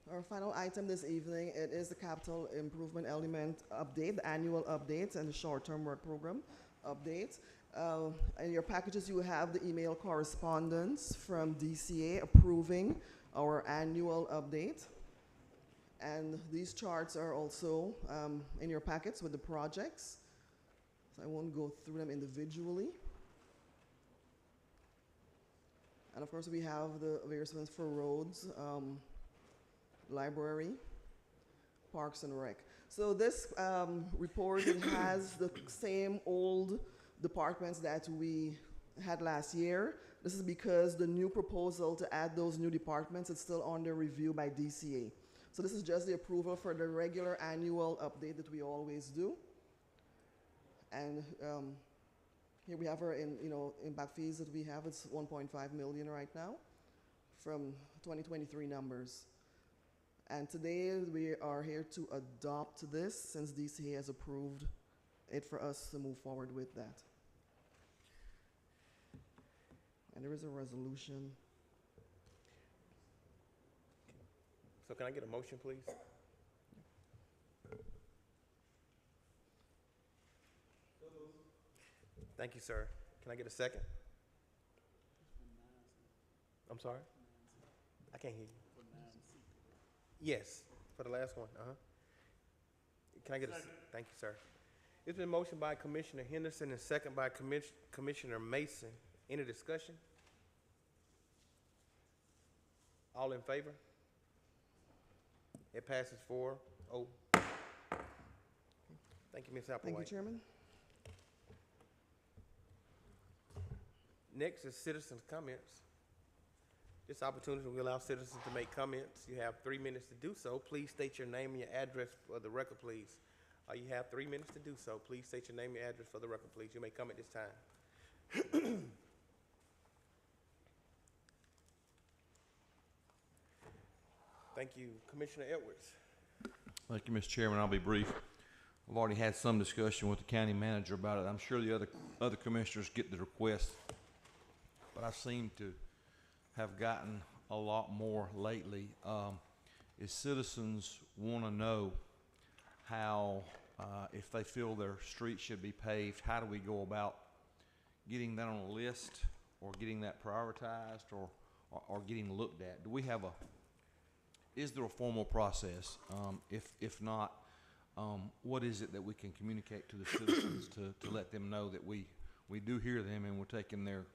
Our final item this evening, it is the capital improvement element update, the annual update and the short-term work program update. In your packages, you have the email correspondence from DCA approving our annual update. And these charts are also in your packets with the projects. So I won't go through them individually. And of course, we have the various ones for roads, library, parks and rec. So this report, it has the same old departments that we had last year. This is because the new proposal to add those new departments is still under review by DCA. So this is just the approval for the regular annual update that we always do. And here we have our impact fees that we have. It's 1.5 million right now from 2023 numbers. And today we are here to adopt this since DCA has approved it for us to move forward with that. And there is a resolution. So can I get a motion, please? Thank you, sir. Can I get a second? I'm sorry? I can't hear you. Yes, for the last one. Can I get a second? Thank you, sir. It's been motioned by Commissioner Henderson and second by Commissioner Mason. Any discussion? All in favor? It passes 4-0. Thank you, Ms. Applewhite. Thank you, Chairman. Next is citizens' comments. This opportunity will allow citizens to make comments. You have 3 minutes to do so. Please state your name and your address for the record, please. You have 3 minutes to do so. Please state your name and your address for the record, please. You may come at this time. Thank you. Commissioner Edwards. Thank you, Mr. Chairman. I'll be brief. I've already had some discussion with the county manager about it. I'm sure the other commissioners get the request, but I seem to have gotten a lot more lately. Is citizens want to know how, if they feel their street should be paved, how do we go about getting that on a list or getting that prioritized or getting looked at? Do we have is there a formal process? If not, what is it that we can communicate to the citizens to let them know that we do hear them and we're taking their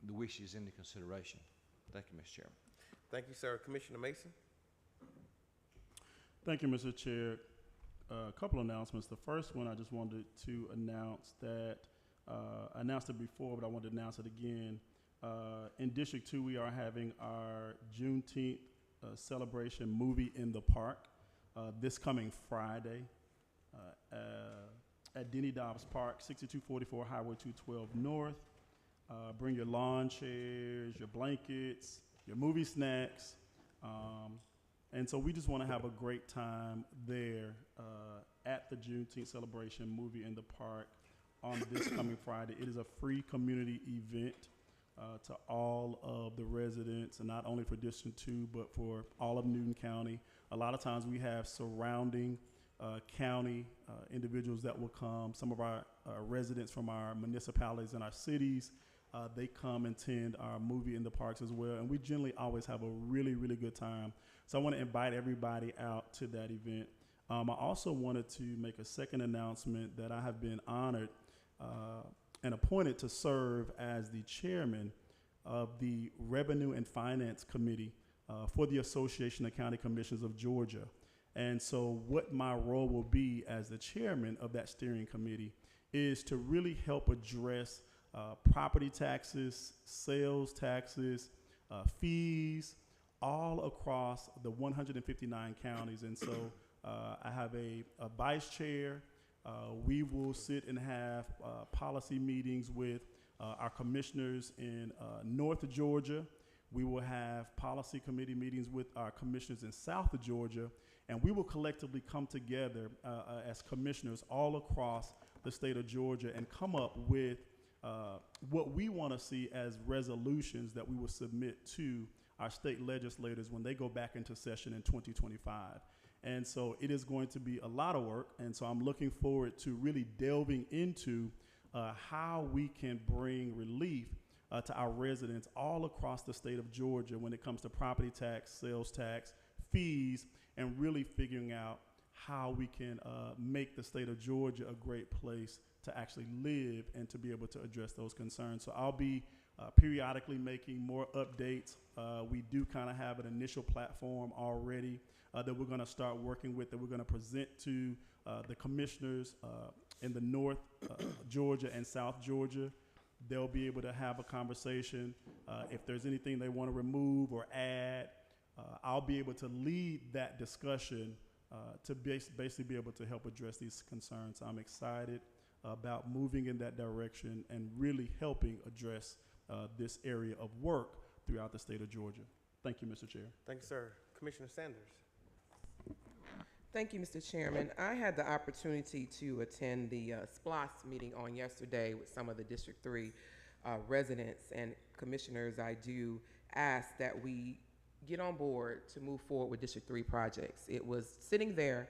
the wishes into consideration? Thank you, Mr. Chairman. Thank you, sir. Commissioner Mason. Thank you, Mr. Chair. A couple announcements. The first one, I just wanted to announce that, I announced it before, but I wanted to announce it again. In District 2, we are having our Juneteenth celebration movie in the park this coming Friday at Denny Dobbs Park, 6244 Highway 212 North. Bring your lawn chairs, your blankets, your movie snacks. And so we just want to have a great time there at the Juneteenth celebration movie in the park on this coming Friday. It is a free community event to all of the residents, and not only for District 2, but for all of Newton County. A lot of times we have surrounding county individuals that will come. Some of our residents from our municipalities and our cities, they come and attend our movie in the parks as well, and we generally always have a really, really good time. So I want to invite everybody out to that event. I also wanted to make a second announcement that I have been honored and appointed to serve as the chairman of the Revenue and Finance Committee for the Association of County Commissioners of Georgia. And so what my role will be as the chairman of that steering committee is to really help address property taxes, sales taxes, fees, all across the 159 counties. And so I have a vice chair. We will sit and have policy meetings with our commissioners in North Georgia. We will have policy committee meetings with our commissioners in South Georgia, and we will collectively come together as commissioners all across the state of Georgia and come up with what we want to see as resolutions that we will submit to our state legislators when they go back into session in 2025. And so it is going to be a lot of work, and so I'm looking forward to really delving into how we can bring relief to our residents all across the state of Georgia when it comes to property tax, sales tax, fees, and really figuring out how we can make the state of Georgia a great place to actually live and to be able to address those concerns. So I'll be periodically making more updates. We do kind of have an initial platform already that we're going to start working with, that we're going to present to the commissioners in the North Georgia and South Georgia They'll be able to have a conversation. If there's anything they want to remove or add, I'll be able to lead that discussion to basically be able to help address these concerns. I'm excited about moving in that direction and really helping address this area of work throughout the state of Georgia. Thank you, Mr. Chair. Thank you, sir. Commissioner Sanders. Thank you, Mr. Chairman. I had the opportunity to attend the SPLOS meeting on yesterday with some of the District 3 residents and commissioners. I do ask that we get on board to move forward with District 3 projects. It was sitting there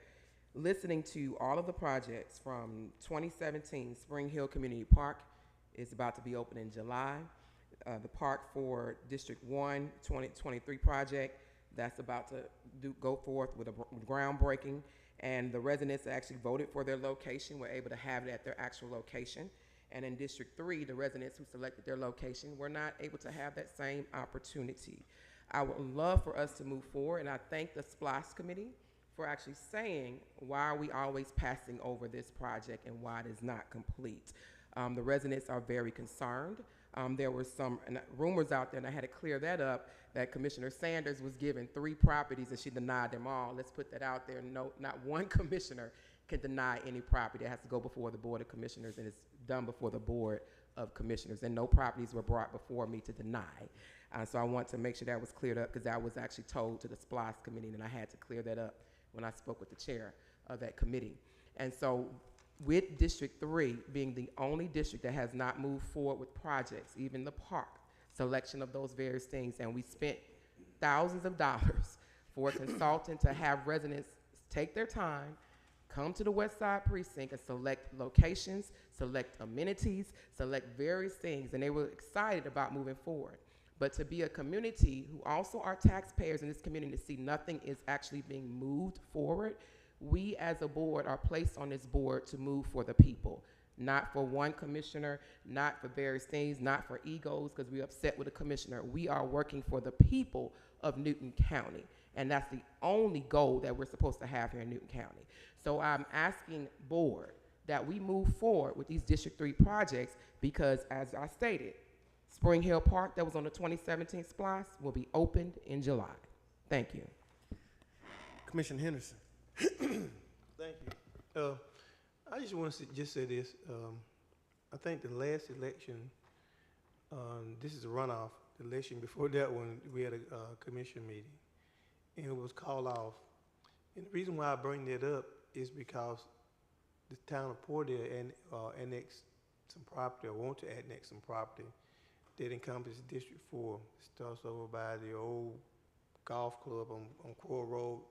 listening to all of the projects from 2017. Spring Hill Community Park is about to be open in July. The park for District 1 2023 project, that's about to go forth with a groundbreaking, and the residents actually voted for their location, were able to have it at their actual location. And in District 3, the residents who selected their location were not able to have that same opportunity. I would love for us to move forward, and I thank the SPLOS committee for actually saying, why are we always passing over this project and why it is not complete? The residents are very concerned. There were some rumors out there, and I had to clear that up, that Commissioner Sanders was given 3 properties and she denied them all. Let's put that out there. No, not one commissioner can deny any property. It has to go before the Board of Commissioners, and it's done before the Board of Commissioners, and no properties were brought before me to deny. So I want to make sure that was cleared up, because that was actually told to the SPLOS committee, and I had to clear that up when I spoke with the chair of that committee. And so with District 3 being the only district that has not moved forward with projects, even the park, selection of those various things, and we spent thousands of dollars for a consultant to have residents take their time, come to the West Side Precinct and select locations, select amenities, select various things, and they were excited about moving forward. But to be a community who also are taxpayers in this community, to see nothing is actually being moved forward, we as a board are placed on this board to move for the people, not for one commissioner, not for various things, not for egos because we're upset with a commissioner. We are working for the people of Newton County, and that's the only goal that we're supposed to have here in Newton County. So I'm asking board that we move forward with these District 3 projects, because as I stated, Spring Hill Park that was on the 2017 SPLOS will be opened in July. Thank you. Commissioner Henderson. Thank you. I just want to just say this. I think the last election, this is a runoff. The election before that one, we had a commission meeting, and it was called off. And the reason why I bring that up is because the town of Portdale annexed some property, or want to annex some property that encompasses District 4. It starts over by the old golf club on Core Road.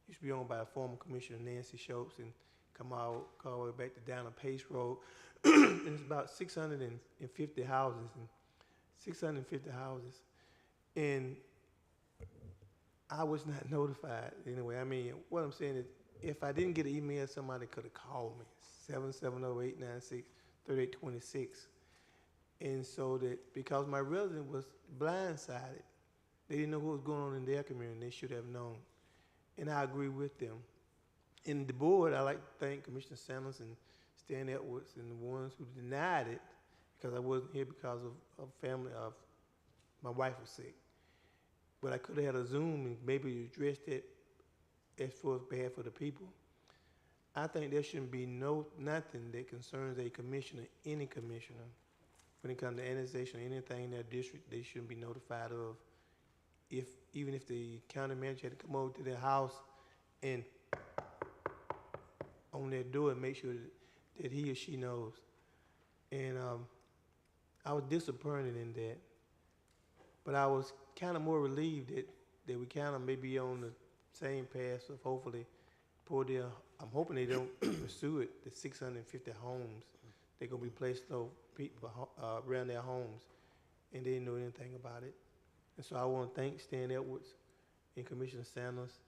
Used to be owned by former Commissioner Nancy Schultz, and come out all the way back to down on Pace Road. And it's about 650 houses, and I was not notified anyway. I mean, what I'm saying is, if I didn't get an email, somebody could have called me, 770-896-3826. And so that, because my resident was blindsided, they didn't know what was going on in their community, they should have known. And I agree with them. And the board, I like to thank Commissioner Sanders and Stan Edwards and the ones who denied it, because I wasn't here because of family, of my wife was sick. But I could have had a Zoom and maybe addressed it as far as behalf of the people. I think there shouldn't be nothing that concerns a commissioner, any commissioner, when it comes to annexation or anything in their district, they shouldn't be notified of. Even if the county manager had to come over to their house and on their door and make sure that he or she knows. And I was disappointed in that, but I was kind of more relieved that we kind of may be on the same path of hopefully Portdale. I'm hoping they don't pursue it, the 650 homes. They're going to be placed though people around their homes, and they didn't know anything about it. And so I want to thank Stan Edwards and Commissioner Sanders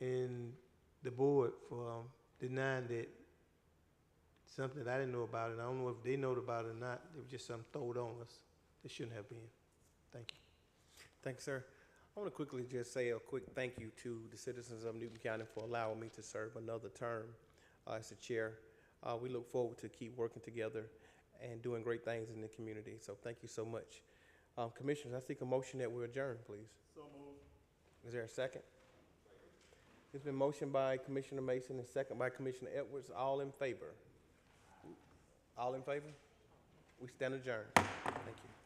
and the board for denying that something that I didn't know about, and I don't know if they know about it or not. It was just something thrown on us that shouldn't have been. Thank you. Thanks, sir. I want to quickly just say a quick thank you to the citizens of Newton County for allowing me to serve another term as the chair. We look forward to keep working together and doing great things in the community. So thank you so much. Commissioners, I seek a motion that we adjourn, please. So moved. Is there a second? It's been motioned by Commissioner Mason and second by Commissioner Edwards. All in favor? All in favor? We stand adjourned. Thank you.